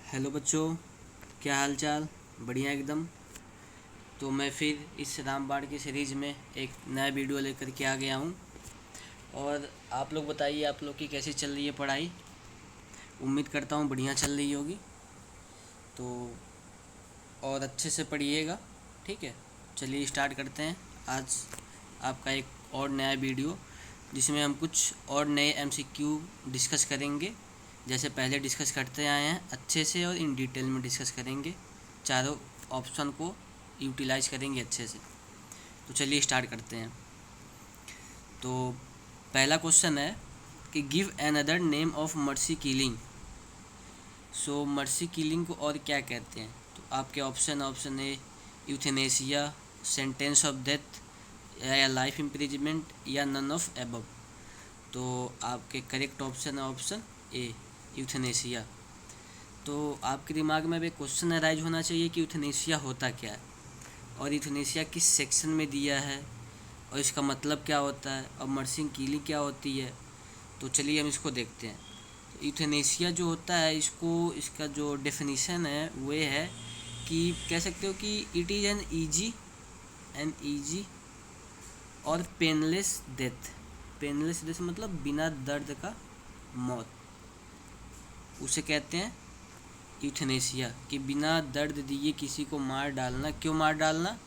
Hello बच्चों, क्या हाल चाल। बढ़िया एकदम। तो मैं फिर इस रामबाण की सीरीज़ में एक नया वीडियो लेकर के आ गया हूँ। और आप लोग बताइए, आप लोग की कैसी चल रही है पढ़ाई। उम्मीद करता हूँ बढ़िया चल रही होगी। तो और अच्छे से पढ़िएगा, ठीक है। चलिए स्टार्ट करते हैं आज आपका एक और नया वीडियो, जिसमें हम कुछ और नए एमसीक्यू डिस्कस करेंगे। जैसे पहले डिस्कस करते आए हैं, अच्छे से और इन डिटेल में डिस्कस करेंगे। चारों ऑप्शन को यूटिलाइज करेंगे अच्छे से। तो चलिए स्टार्ट करते हैं। तो पहला क्वेश्चन है कि give another name of mercy killing. So mercy killing को और क्या कहते हैं। तो आपके option A euthanasia, sentence of death, या लाइफ इम्प्रिजमेंट, या नन ऑफ एबव। तो आपके करेक्ट ऑप्शन है ऑप्शन ए, यूथेनेसिया। तो आपके दिमाग में अब एक क्वेश्चन अराइज होना चाहिए कि यूथेनेसिया होता क्या है, और यूथेनेसिया किस सेक्शन में दिया है, और इसका मतलब क्या होता है, और मर्सिंग कीलिंग क्या होती है। तो चलिए हम इसको देखते हैं। तो यूथेनेसिया जो होता है, इसका जो डेफिनेशन है वो है कि कह सकते हो कि इट इज़ एन ईजी और पेनलेस डेथ। पेनलेस डेथ मतलब बिना दर्द का मौत, उसे कहते हैं यूथेनेसिया। कि बिना दर्द दिए किसी को मार डालना। क्यों मार डालना,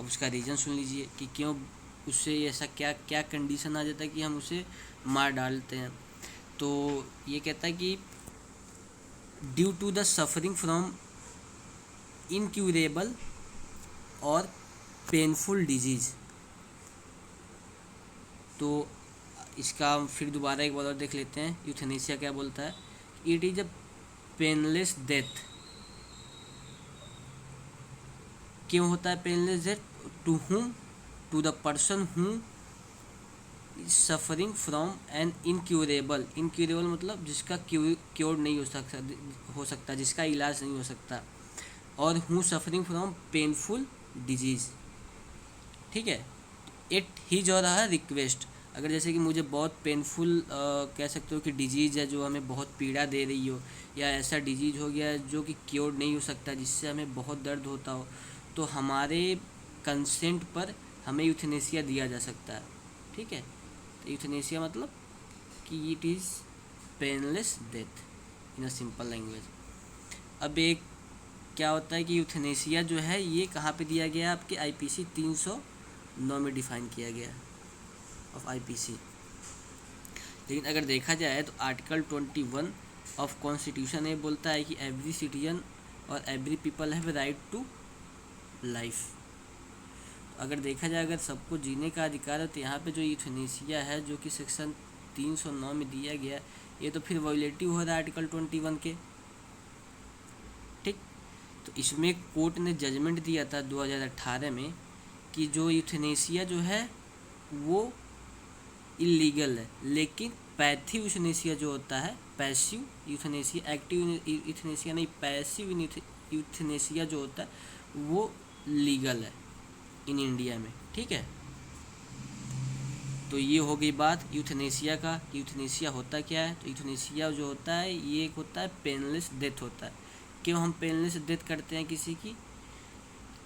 अब उसका रीज़न सुन लीजिए कि क्यों उससे ऐसा क्या क्या कंडीशन आ जाता है कि हम उसे मार डालते हैं। तो ये कहता है कि due to the suffering from incurable और पेनफुल डिजीज़। तो इसका हम फिर दोबारा एक बार और देख लेते हैं। यूथेनेसिया क्या बोलता है, it is a painless death. क्यों होता है painless death, to whom, to the person who suffering from an incurable. Incurable मतलब जिसका क्योर नहीं हो सकता, जिसका इलाज नहीं हो सकता। और हूँ सफरिंग फ्रॉम पेनफुल डिजीज़, ठीक है। इट ही जो रहा रिक्वेस्ट, अगर जैसे कि मुझे बहुत पेनफुल कह सकते हो कि डिजीज़ है जो हमें बहुत पीड़ा दे रही हो, या ऐसा डिजीज़ हो गया जो कि क्योर नहीं हो सकता, जिससे हमें बहुत दर्द होता हो, तो हमारे कंसेंट पर हमें यूथेनेसिया दिया जा सकता है, ठीक है। तो यूथेनेसिया मतलब कि it is painless death in a simple language. अब एक क्या होता है कि यूथेनेसिया जो है ये कहाँ पे दिया गया है, आपके आईपीसी 309 में डिफाइन किया गया है ऑफ आईपीसी। लेकिन अगर देखा जाए तो आर्टिकल 21 ऑफ कॉन्स्टिट्यूशन ये बोलता है कि एवरी सिटीजन और every people have right to life. अगर देखा जाए, अगर सबको जीने का अधिकार है, तो यहाँ पे जो यूथेनेसिया है जो कि सेक्शन 309 में दिया गया, ये तो फिर वायलेटिव हो रहा है आर्टिकल 21 के, ठीक। तो इसमें कोर्ट ने जजमेंट दिया था 2018 में कि जो यूथेनेसिया जो है वो इलीगल है। लेकिन पैसिव यूथेनेसिया जो होता है, पैसिव यूथेनेसिया, एक्टिव यूथेनेसिया नहीं, पैसिव यूथेनेसिया जो होता है वो लीगल है इन इंडिया में, ठीक है। तो ये हो गई बात यूथेनेसिया का। यूथेनेसिया होता क्या है, तो यूथेनेसिया जो होता है ये एक होता है पेनलेस डेथ होता है। क्यों हम पेनलेस डेथ करते हैं किसी की,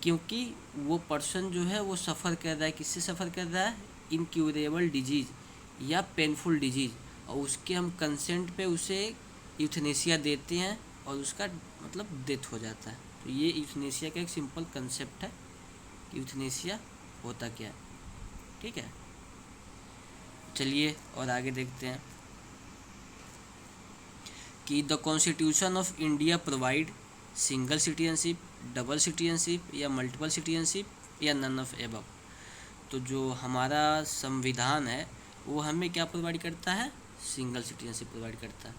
क्योंकि वो पर्सन जो है वो सफ़र कर रहा है, किससे सफ़र कर रहा है, इनक्यूरेबल डिजीज़ या पेनफुल डिजीज़, और उसके हम कंसेंट पे उसे यूथेनेसिया देते हैं और उसका मतलब डेथ हो जाता है। तो ये यूथेनेसिया का एक सिंपल कंसेप्ट है, यूथेनेसिया होता क्या है, ठीक है। चलिए और आगे देखते हैं कि the constitution of India provide single citizenship, double citizenship, या मल्टीपल सिटीजनशिप, या नन ऑफ एबव। तो जो हमारा संविधान है वो हमें क्या प्रोवाइड करता है, सिंगल सिटीजनशिप प्रोवाइड करता है।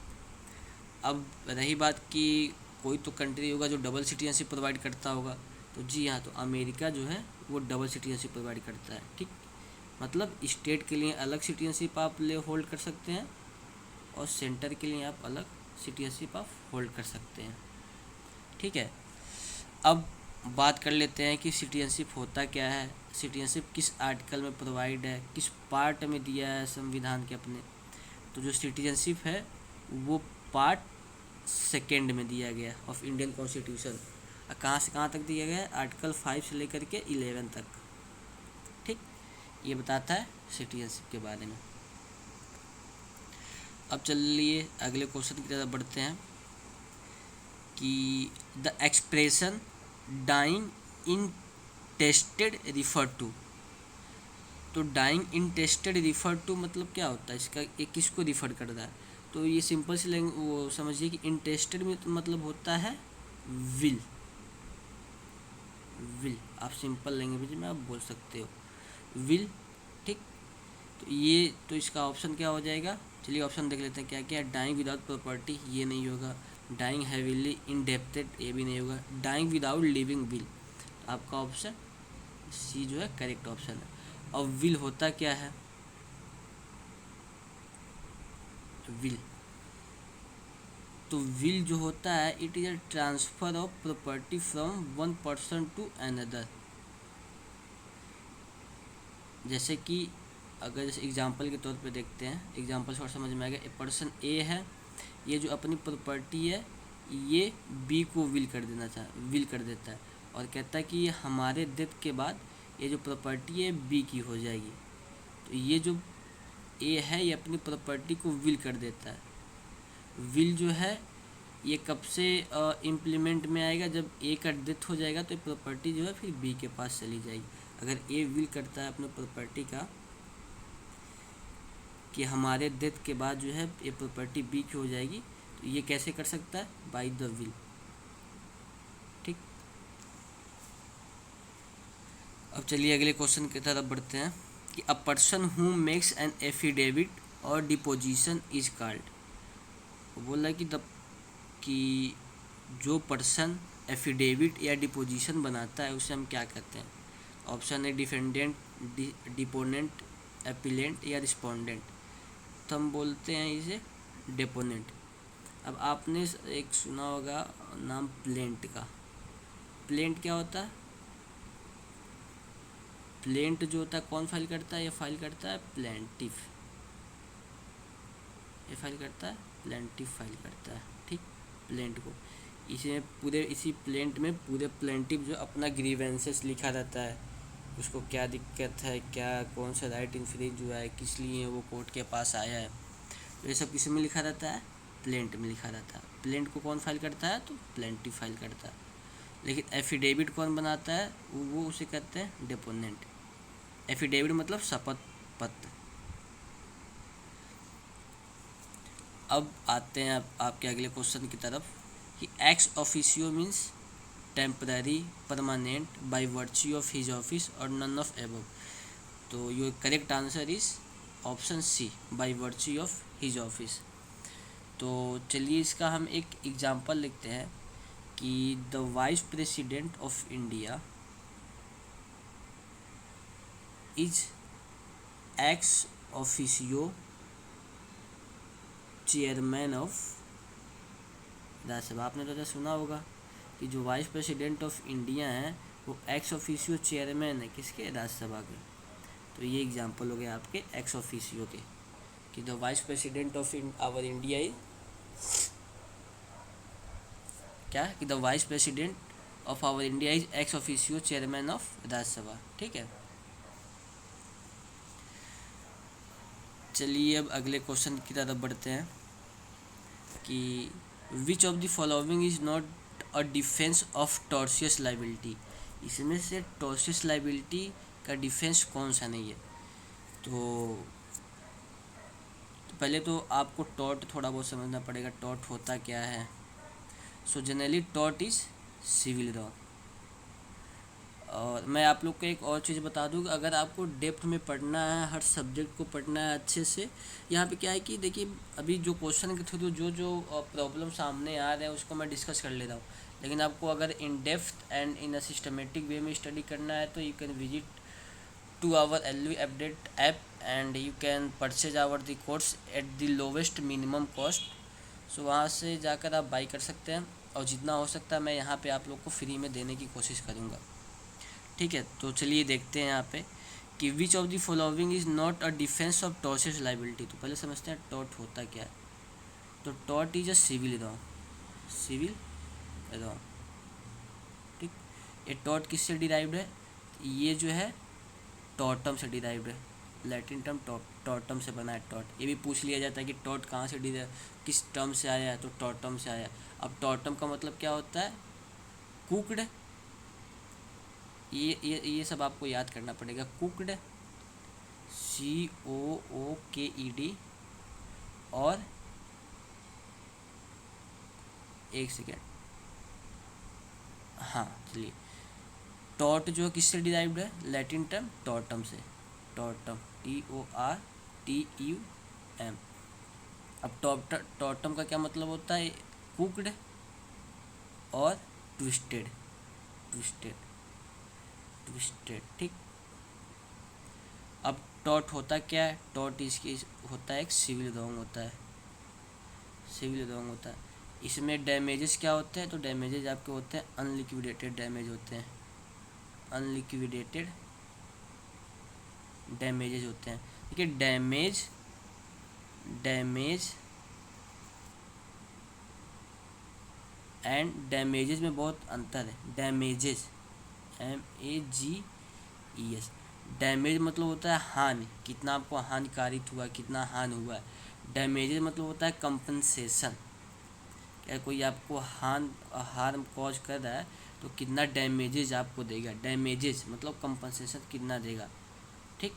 अब रही बात कि कोई तो कंट्री होगा जो डबल सिटीजनशिप प्रोवाइड करता होगा, तो जी हाँ, तो अमेरिका जो है वो डबल सिटीजनशिप प्रोवाइड करता है, ठीक। मतलब स्टेट के लिए अलग सिटीजनशिप आप ले होल्ड कर सकते हैं, और सेंटर के लिए आप अलग सिटीजनशिप आप होल्ड कर सकते हैं, ठीक है। अब बात कर लेते हैं कि सिटीजनशिप होता क्या है, सिटीजनशिप किस आर्टिकल में प्रोवाइड है, किस पार्ट में दिया है संविधान के अपने। तो जो सिटीजनशिप है वो पार्ट सेकेंड में दिया गया ऑफ इंडियन कॉन्स्टिट्यूशन। कहाँ से कहाँ तक दिया गया है? आर्टिकल 5 से लेकर के 11 तक। ठीक, ये बताता है सिटीजनशिप के बारे में। अब चलिए अगले क्वेश्चन की तरफ बढ़ते हैं कि the expression dying intestate refer to. तो dying intestate refer to मतलब क्या होता है इसका, ये किसको रिफर कर रहा है? तो ये सिंपल से वो समझिए कि इन टेस्टेड में तो मतलब होता है विल। विल आप सिंपल लैंग्वेज में आप बोल सकते हो विल। ठीक, तो ये तो इसका ऑप्शन क्या हो जाएगा? चलिए ऑप्शन देख लेते हैं क्या क्या। डाइंग विदाउट प्रॉपर्टी, ये नहीं होगा। डाइंग हैवीली इंडेप्टेड, ये भी नहीं होगा। डाइंग विदाउट लिविंग विल, आपका ऑप्शन सी जो है करेक्ट ऑप्शन है। और विल होता क्या है? विल, तो विल जो होता है it is a transfer of property from one person to another. जैसे कि अगर जैसे एग्जांपल के तौर पे देखते हैं, एग्जांपल से और समझ में आएगा। ए पर्सन ए है, ये जो अपनी प्रॉपर्टी है ये बी को विल कर देता है और कहता है कि ये हमारे डेथ के बाद ये जो प्रॉपर्टी है बी की हो जाएगी। तो ये जो ए है ये अपनी प्रॉपर्टी को विल कर देता है। विल जो है ये कब से इम्प्लीमेंट में आएगा? जब ए का डेथ हो जाएगा तो प्रॉपर्टी जो है फिर बी के पास चली जाएगी। अगर ए विल करता है अपने प्रॉपर्टी का कि हमारे डेथ के बाद जो है ये प्रॉपर्टी बी की हो जाएगी, तो ये कैसे कर सकता है? By the will. ठीक, अब चलिए अगले क्वेश्चन की तरफ बढ़ते हैं कि a person who makes an affidavit और डिपोजिशन इज कॉल्ड। वो बोल रहा है कि जो पर्सन एफिडेविट या डिपोजिशन बनाता है उसे हम क्या कहते हैं? ऑप्शन है डिफेंडेंट, डिपोनेंट, एपिलेंट या रिस्पोंडेंट। तो हम बोलते हैं इसे डिपोनेंट। अब आपने एक सुना होगा नाम प्लेंट का। प्लेंट क्या होता है? प्लेंट जो होता है कौन फाइल करता है? ये फाइल करता है प्लेंटिफ। ये फाइल करता है प्लेंटिफ फाइल करता है। ठीक, प्लेंट को इसमें पूरे इसी प्लेंट में पूरे प्लेंटिफ जो अपना ग्रीवेंसेस लिखा रहता है, उसको क्या दिक्कत है, क्या कौन सा राइट इन्फ्रिंज हुआ है, किस लिए वो कोर्ट के पास आया है, तो ये सब किस में लिखा रहता है? प्लेंट में लिखा रहता है। प्लेंट को कौन फाइल करता है? तो प्लेंटिफ फाइल करता है। लेकिन एफिडेविट कौन बनाता है? वो उसे कहते हैं डिपोनेंट। एफिडेविट मतलब शपथ पत्र। अब आते हैं आपके अगले क्वेश्चन की तरफ कि ex officio means temporary, permanent, by virtue of his office और नन ऑफ एबव। तो your correct answer is option C, by virtue of his office. तो चलिए इसका हम एक एग्जांपल लिखते हैं कि the vice president of India is ex officio chairman of Rajya Sabha. आपने तो सुना होगा कि जो वाइस प्रेसिडेंट ऑफ इंडिया हैं वो एक्स ऑफिशियो चेयरमैन है किसके? राज्यसभा के। तो ये एग्जांपल हो गया आपके एक्स ऑफिशियो के कि the vice president of our India is क्या कि the vice president of our India is ex officio chairman of Rajya Sabha. ठीक है, चलिए अब अगले क्वेश्चन की तरफ बढ़ते हैं कि which of the following is not a defence of tortious liability. इसमें से टॉर्शियस लाइबिलिटी का डिफेंस कौन सा नहीं है? तो पहले तो आपको टॉर्ट थोड़ा बहुत समझना पड़ेगा, टॉर्ट होता क्या है। So generally tort is civil law. और मैं आप लोग को एक और चीज़ बता दूँ, अगर आपको डेप्थ में पढ़ना है, हर सब्जेक्ट को पढ़ना है अच्छे से, यहाँ पे क्या है कि देखिए अभी जो क्वेश्चन के थ्रू जो प्रॉब्लम सामने आ रहे हैं उसको मैं डिस्कस कर ले रहा हूँ, लेकिन आपको अगर in depth and in a systematic way में स्टडी करना है तो you can visit to our LU update app and you can purchase our the course at the lowest minimum cost. So वहाँ से जाकर आप बाई कर सकते हैं और जितना हो सकता है मैं यहाँ पे आप लोग को फ्री में देने की कोशिश करूँगा। ठीक है, तो चलिए देखते हैं यहाँ पे कि which of the following is not a defence of tortious liability. तो पहले समझते हैं टॉर्ट होता क्या है। तो tort is a civil law. Civil wrong. ठीक, ये टॉट किससे डिराइव्ड है? ये जो है टॉटम से डिराइव्ड है, लैटिन टर्म टॉटम से बना है टॉट। ये भी पूछ लिया जाता है कि टॉट कहाँ से डिराइव, किस टर्म से आया है, तो टॉटम से आया। अब टॉटम का मतलब क्या होता है? कुकड। ये सब आपको याद करना पड़ेगा। Cooked, COOKED। और एक सेकेंड, हाँ चलिए, टॉट जो किससे डिराइव्ड है? लैटिन टर्म टॉटम से, टॉटम TORTUM। अब टॉटम का क्या मतलब होता है? कुकड और ट्विस्टेड, ट्विस्टेड, ट्विस्टेड। ठीक, अब टॉट होता क्या है? टॉट इसकी होता है एक सिविल रॉन्ग होता है, सिविल रॉन्ग होता है। इसमें डैमेजेस क्या होते हैं? तो डैमेजेस आपके होते हैं अनलिक्विडेटेड डैमेज होते हैं, अनलिक्विडेटेड डैमेजेस होते हैं। ठीक है, डैमेज एंड डैमेजेस में बहुत अंतर है। डैमेजेस MAGES, डैमेज मतलब होता है हानि, कितना आपको हानिकारित हुआ, कितना हानि हुआ है। डैमेजेस मतलब होता है कंपनसेशन, क्या कोई आपको हार्म कॉज कर रहा है तो कितना डैमेजेस आपको देगा। डैमेजेस मतलब कंपनसेशन कितना देगा। ठीक,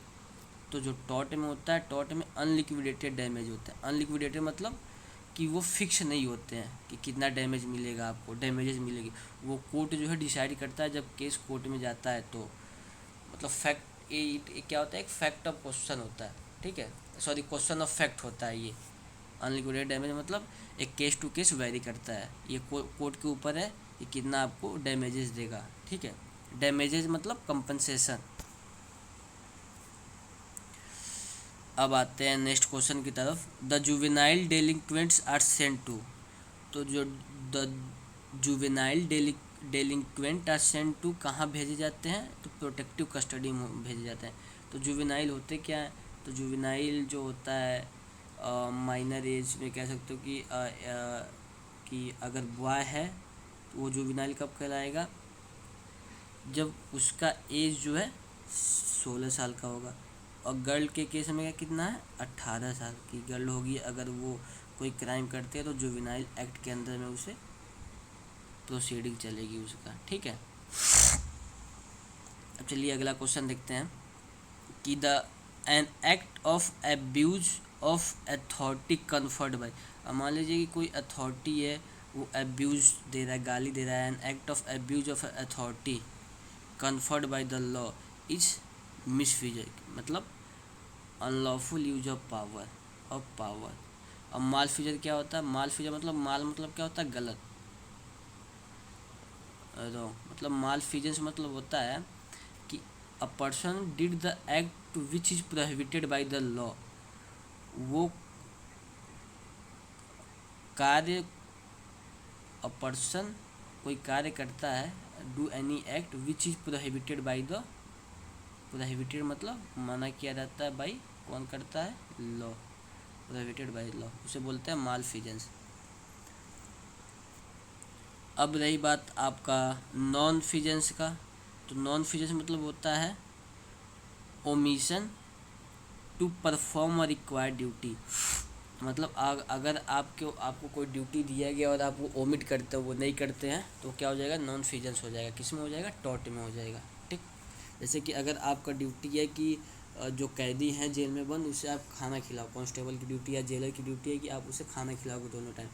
तो जो टॉट में होता है, टॉट में अनलिक्विडेटेड डैमेज होता है। अनलिक्विडेटेड मतलब कि वो फिक्स नहीं होते हैं कि कितना डैमेज मिलेगा आपको, डैमेजेस मिलेगी। वो कोर्ट जो है डिसाइड करता है जब केस कोर्ट में जाता है तो, मतलब फैक्ट, ये क्या होता है? एक फैक्ट ऑफ क्वेश्चन होता है। ठीक है, सॉरी, क्वेश्चन ऑफ फैक्ट होता है ये। अनलिक्विडेटेड डैमेज मतलब एक केस टू केस वेरी करता है, ये कोर्ट के ऊपर है कि कितना आपको डैमेजेस देगा। ठीक है, डैमेजेस मतलब कंपनसेशन। अब आते हैं नेक्स्ट क्वेश्चन की तरफ। The juvenile delinquents are sent to, तो जो the juvenile delinquent are sent to कहाँ भेजे जाते हैं? तो प्रोटेक्टिव कस्टडी में भेजे जाते हैं। तो जुवेनाइल होते क्या है? तो जुवेनाइल जो होता है माइनर एज में कह सकते हो कि अगर बॉय है तो वो जुवेनाइल कब कहलाएगा? जब उसका एज जो है 16 साल का होगा। और गर्ल के केस में कितना है? 18 साल की गर्ल होगी अगर वो कोई क्राइम करते हैं तो जुवेनाइल एक्ट के अंदर में उसे प्रोसीडिंग चलेगी उसका। ठीक है, अब चलिए अगला क्वेश्चन देखते हैं कि the an act of abuse of authority conferred bye, मान लीजिए कि कोई अथॉरिटी है वो एब्यूज दे रहा है, गाली दे रहा है। An act of abuse of authority conferred by the law is misuse, मतलब अनलॉफुल यूज ऑफ पावर, अब मालफिजर क्या होता है? मालफिजर मतलब माल मतलब क्या होता है? गलत, रॉन्ग। मतलब मालफिजेंस मतलब होता है कि a person did the act which is prohibited by the law, वो कार्य, अ पर्सन कोई कार्य करता है, do any act which is prohibited by the, prohibited मतलब मना किया जाता है, बाई कौन करता है? लॉ, प्रोहिबिटेड बाय लॉ, उसे बोलते हैं मालफिजेंस। अब रही बात आपका नॉन फिजेंस का, तो नॉन फिजेंस मतलब होता है omission to perform a required duty, मतलब अगर आपको कोई ड्यूटी दिया गया और आप वो ओमिट करते हो, वो नहीं करते हैं तो क्या हो जाएगा? नॉन फिजेंस हो जाएगा। किस में हो जाएगा? टॉट में हो जाएगा। ठीक, जैसे कि अगर आपका ड्यूटी है कि जो कैदी हैं जेल में बंद उसे आप खाना खिलाओ, कांस्टेबल की ड्यूटी या जेलर की ड्यूटी है कि आप उसे खाना खिलाओगे दोनों टाइम,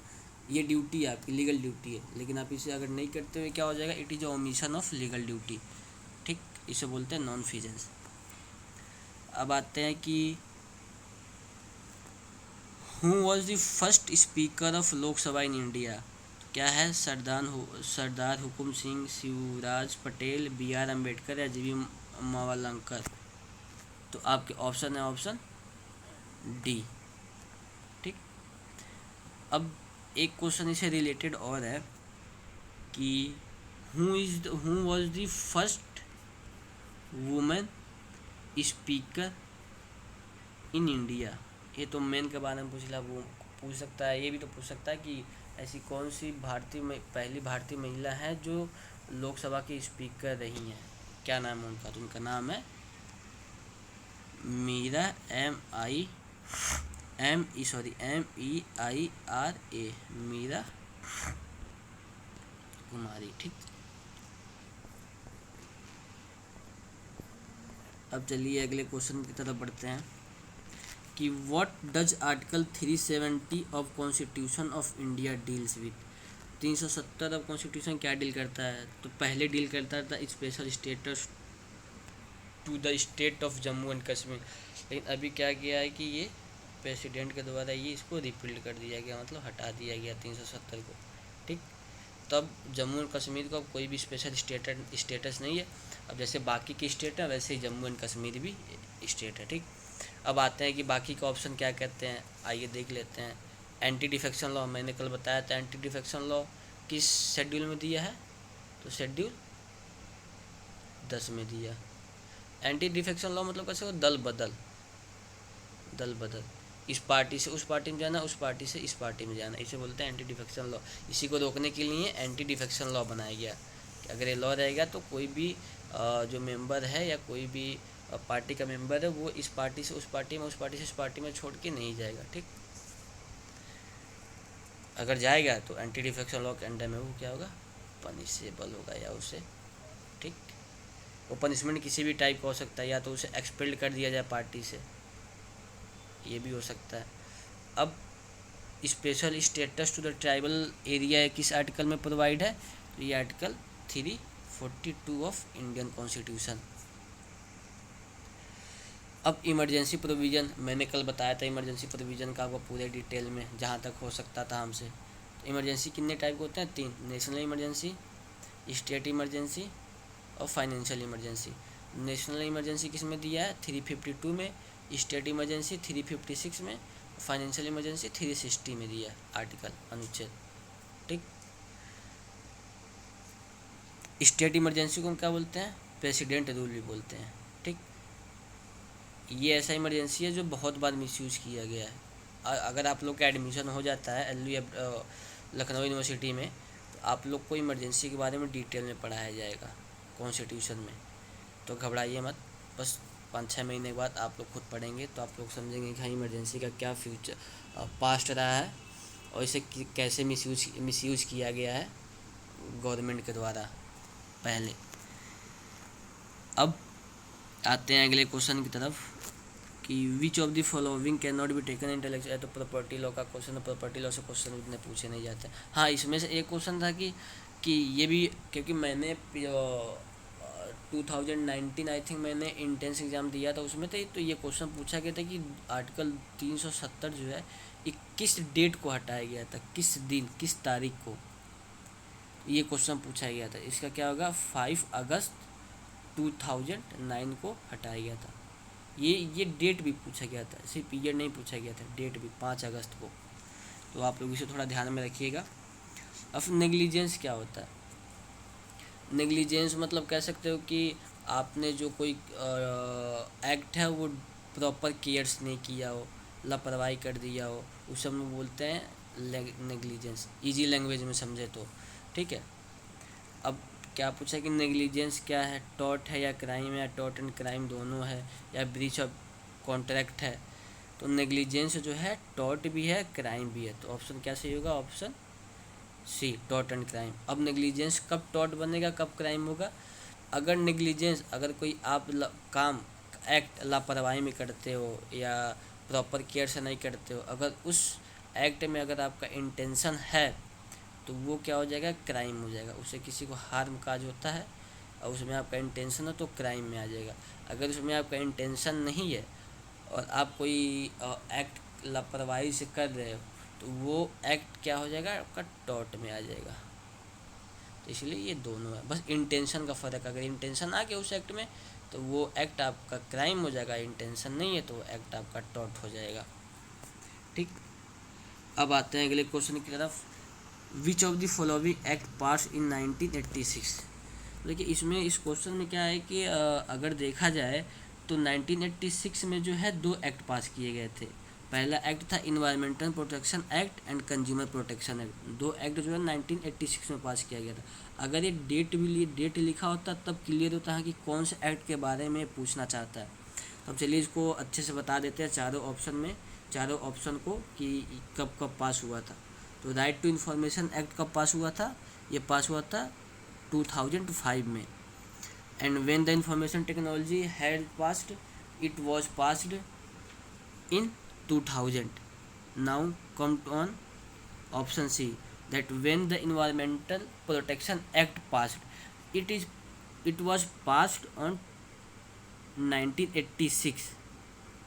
ये ड्यूटी है आपकी, लीगल ड्यूटी है, लेकिन आप इसे अगर नहीं करते हुए क्या हो जाएगा? It is omission of legal duty. ठीक, इसे बोलते हैं नॉन फिजेंस। अब आते हैं कि who was the first speaker of Lok Sabha in India? क्या है? सरदार हुकुम सिंह, शिवराज पटेल, BR अम्बेडकर या JB मावलंकर। तो आपके ऑप्शन है ऑप्शन डी। ठीक, अब एक क्वेश्चन इसे रिलेटेड और है कि who was the first women speaker in India? ये तो मेन के बारे में पूछ ला, वो पूछ सकता है, ये भी तो पूछ सकता है कि ऐसी कौन सी पहली भारतीय महिला है जो लोकसभा की स्पीकर रही हैं? क्या नाम है उनका? तो उनका नाम है मीरा MEIRA, मीरा कुमारी। ठीक, अब चलिए अगले क्वेश्चन की तरफ बढ़ते हैं कि what does article 370 of constitution of India deals with. 370 of constitution क्या डील करता है? तो पहले डील करता था special status to the state of Jammu and Kashmir, लेकिन अभी क्या किया है कि ये प्रेसिडेंट के द्वारा ये इसको रिपील कर दिया गया, मतलब हटा दिया गया 370 को। ठीक, तब जम्मू एंड कश्मीर को कोई भी स्पेशल स्टेटस नहीं है। अब जैसे बाकी की स्टेट है वैसे ही जम्मू एंड कश्मीर भी स्टेट है। ठीक, अब आते हैं कि बाकी का ऑप्शन क्या कहते हैं, आइए देख लेते हैं। एंटी डिफेक्शन लॉ, मैंने कल बताया था एंटी डिफेक्शन लॉ किस शेड्यूल में दिया है, तो शेड्यूल 10 में दिया। एंटी डिफेक्शन लॉ मतलब कैसे हो, दल बदल, इस पार्टी से उस पार्टी में जाना, उस पार्टी से इस पार्टी में जाना, इसे बोलते हैं एंटी डिफेक्शन लॉ। इसी को रोकने के लिए एंटी डिफेक्शन लॉ बनाया गया कि अगर ये लॉ रहेगा तो कोई भी जो मेंबर है या कोई भी पार्टी का मेंबर है वो इस पार्टी से उस पार्टी में, उस पार्टी से इस पार्टी में छोड़ के नहीं जाएगा। ठीक, अगर जाएगा तो एंटी डिफेक्शन लॉ के अंडर में वो क्या होगा, पनिशेबल होगा या उसे, ठीक, वो पनिशमेंट किसी भी टाइप का हो सकता है, या तो उसे एक्सपेल्ड कर दिया जाए पार्टी से, ये भी हो सकता है। अब special status to the tribal area किस आर्टिकल में प्रोवाइड है, तो ये आर्टिकल 342 ऑफ इंडियन कॉन्स्टिट्यूशन। अब इमरजेंसी प्रोविज़न, मैंने कल बताया था इमरजेंसी प्रोविज़न का आपको पूरे डिटेल में जहाँ तक हो सकता था हमसे। तो इमरजेंसी कितने टाइप के होते हैं, 3, नेशनल इमरजेंसी, स्टेट इमरजेंसी और फाइनेंशियल इमरजेंसी। नेशनल इमरजेंसी किस में दिया है, 352 में, स्टेट इमरजेंसी 356 में, फाइनेंशियल इमरजेंसी 360 में दिया आर्टिकल, अनुच्छेद। ठीक, स्टेट इमरजेंसी को हम क्या बोलते हैं, प्रेसिडेंट रूल भी बोलते हैं। ठीक, ये ऐसा इमरजेंसी है जो बहुत बार मिसयूज़ किया गया है। अगर आप लोग का एडमिशन हो जाता है लखनऊ यूनिवर्सिटी में, तो आप लोग को इमरजेंसी के बारे में डिटेल में पढ़ाया जाएगा कॉन्स्टिट्यूशन में, तो घबराइए मत। बस 5-6 महीने के बाद आप लोग खुद पढ़ेंगे तो आप लोग समझेंगे कि हाँ इमरजेंसी का क्या फ्यूचर पास्ट रहा है और इसे कैसे मिसयूज़ किया गया है गवर्नमेंट के द्वारा पहले। अब आते हैं अगले क्वेश्चन की तरफ कि which of the following can not be taken intellectual, तो प्रॉपर्टी लॉ का क्वेश्चन, प्रॉपर्टी लॉ से क्वेश्चन इतने पूछे नहीं जाते। हाँ, इसमें से एक क्वेश्चन था कि ये भी, क्योंकि मैंने 2019 आई थिंक मैंने इंट्रेंस एग्ज़ाम दिया था उसमें, तो ये क्वेश्चन पूछा गया था कि आर्टिकल 370 जो है ये किस डेट को हटाया गया था, किस दिन, किस तारीख को, ये क्वेश्चन पूछा गया था। इसका क्या होगा, 5 अगस्त 2009 को हटाया गया था। ये डेट भी पूछा गया था, सिर्फ पीरियड नहीं पूछा गया था, डेट भी 5 अगस्त को, तो आप लोग इसे थोड़ा ध्यान में रखिएगा। अब नेग्लिजेंस क्या होता है, नेग्लिजेंस मतलब कह सकते हो कि आपने जो कोई एक्ट है वो प्रॉपर केयर्स नहीं किया हो, लापरवाही कर दिया हो, उस सब में बोलते हैं नेग्लिजेंस, इजी लैंग्वेज में समझे तो। ठीक है, अब क्या पूछा कि नेग्लिजेंस क्या है, टॉर्ट है या क्राइम है, या टॉर्ट एंड क्राइम दोनों है, या ब्रीच ऑफ कॉन्ट्रैक्ट है। तो नेग्लिजेंस जो है टॉर्ट भी है, क्राइम भी है, तो ऑप्शन क्या सही होगा, option C, tort and crime. अब नेग्लिजेंस कब टॉर्ट बनेगा, कब क्राइम होगा, अगर नेग्लिजेंस, अगर कोई आप काम एक्ट लापरवाही में करते हो या प्रॉपर केयर से नहीं करते हो, अगर उस एक्ट में अगर आपका इंटेंशन है तो वो क्या हो जाएगा, क्राइम हो जाएगा, उससे किसी को हार्म काज होता है और उसमें आपका इंटेंशन है तो क्राइम में आ जाएगा। अगर उसमें आपका इंटेंशन नहीं है और आप कोई एक्ट लापरवाही से कर रहे हो तो वो एक्ट क्या हो जाएगा, आपका टॉर्ट में आ जाएगा। तो इसलिए ये दोनों है, बस इंटेंशन का फ़र्क, अगर इंटेंशन आ गया उस एक्ट में तो वो एक्ट आपका क्राइम हो जाएगा, इंटेंशन नहीं है तो वो एक्ट आपका टॉर्ट हो जाएगा। ठीक, अब आते हैं अगले क्वेश्चन की तरफ, which of the following act pass in 1986। देखिए इसमें इस क्वेश्चन में क्या है कि अगर देखा जाए तो 1986 में जो है 2 एक्ट पास किए गए थे, पहला एक्ट था environmental protection act and consumer protection act, दो एक्ट जो है 1986 में पास किया गया था। अगर ये डेट लिखा होता तब क्लियर होता है कि कौन से एक्ट के बारे में पूछना चाहता है। तो अब चलिए इसको अच्छे से बता देते हैं चारों ऑप्शन को कि कब कब पास हुआ था। तो राइट टू इन्फॉर्मेशन एक्ट कब पास हुआ था? ये पास हुआ था 2005 में। And when the information technology had passed, it was passed in 2000. Now come on option C, that when the Environmental Protection Act passed, it was passed on 1986,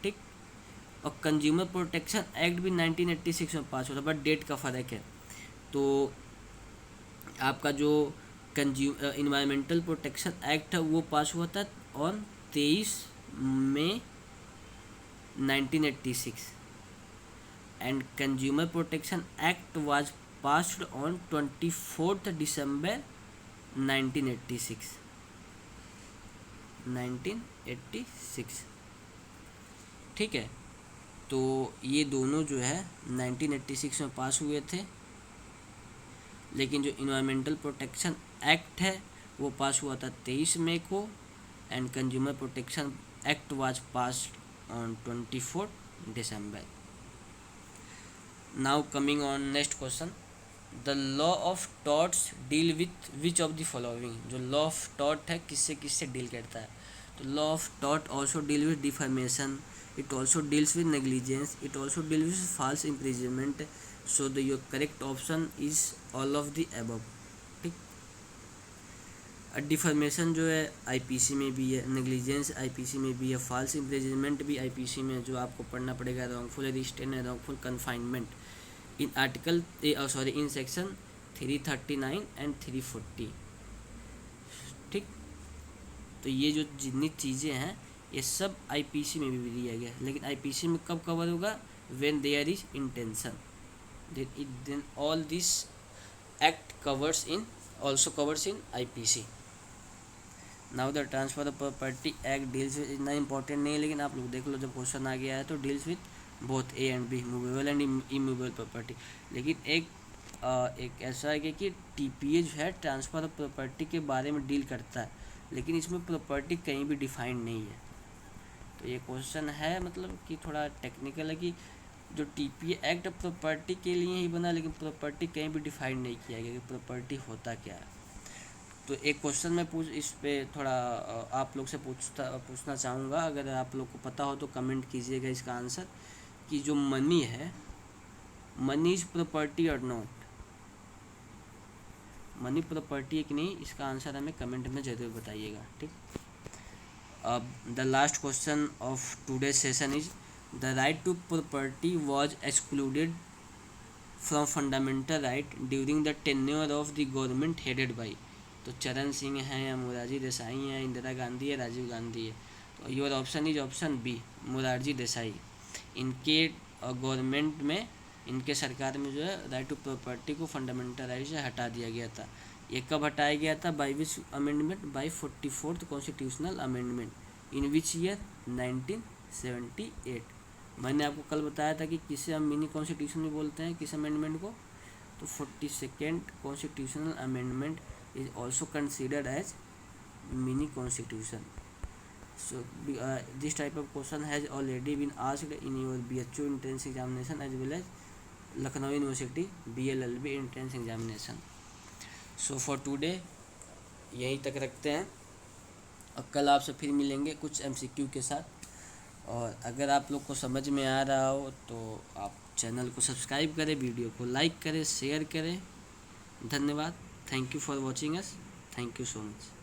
ठीक। और consumer protection act भी 1986 में पास हुआ था, बट डेट का फ़र्क है। तो आपका जो इन्वायरमेंटल प्रोटेक्शन एक्ट है वो पास हुआ था on 23 May 1986 and Consumer Protection Act was passed on 24th December 1986। ठीक है, तो ये दोनों जो है 1986 में पास हुए थे, लेकिन जो इन्वायरमेंटल प्रोटेक्शन एक्ट है वो पास हुआ था 23 मई को and consumer protection act was passed on 24th December. Now coming on next question, the law of torts deal with which of the following? जो law of tort है किससे डील करता है? तो law of tort also deal with defamation, it also deals with negligence, it also deals with false imprisonment. So the your correct option is all of the above, ठीक। Deformation जो है IPC में भी है, negligence IPC में भी है, false imprisonment भी आईपीसी में है, जो आपको पढ़ना पड़ेगा wrongful arrestation and wrongful confinement in article in section 339 and 340, ठीक। तो ये जो जितनी चीज़ें हैं ये सब आईपीसी में भी दिया गया है, लेकिन आईपीसी में कब कवर होगा? When there is intention, then all this act covers in also covers in IPC। Now the transfer of property act deals with, इतना इंपॉर्टेंट नहीं है, लेकिन आप लोग देख लो जब क्वेश्चन आ गया है तो deals with both A and B, movable and immovable property. लेकिन एक ऐसा है कि टीपीए जो है ट्रांसफ़र ऑफ प्रॉपर्टी के बारे में डील करता है, लेकिन इसमें प्रॉपर्टी कहीं भी डिफाइंड नहीं है। तो ये क्वेश्चन है मतलब कि थोड़ा टेक्निकल है कि जो टीपीए एक्ट प्रॉपर्टी के लिए ही बना, लेकिन प्रॉपर्टी कहीं भी डिफाइन नहीं किया गया कि प्रॉपर्टी होता क्या है। तो एक क्वेश्चन मैं इस पे थोड़ा आप लोग से पूछना चाहूँगा, अगर आप लोग को पता हो तो कमेंट कीजिएगा इसका आंसर, कि जो मनी है, मनी इज प्रॉपर्टी और नॉट, मनी प्रॉपर्टी है कि नहीं, इसका आंसर हमें कमेंट में ज़रूर बताइएगा, ठीक। अब the last question of today session is, the right to property was excluded from fundamental right during the tenure of the government headed by, तो चरण सिंह हैं या मोरारजी देसाई हैं, इंदिरा गांधी है, राजीव गांधी है। तो your option is option B, Morarji Desai. इनके गवर्नमेंट में, इनके सरकार में जो है राइट टू प्रॉपर्टी को फंडामेंटल राइट से हटा दिया गया था। ये कब हटाया गया था? By which amendment? By 44th constitutional amendment. In which year? 1978। मैंने आपको कल बताया था कि किसे हम मिनी कॉन्स्टिट्यूशन में बोलते हैं, किस अमेंडमेंट को? तो 42nd constitutional amendment is also considered as mini constitution. So this type of question has already been asked in your BHU entrance examination as well as Lucknow University BLLB entrance examination. So for today यहीं तक रखते हैं, और कल आपसे फिर मिलेंगे कुछ MCQ के साथ। और अगर आप लोग को समझ में आ रहा हो तो आप चैनल को सब्सक्राइब करें, वीडियो को लाइक करें, शेयर करें। धन्यवाद। Thank you for watching us. Thank you so much.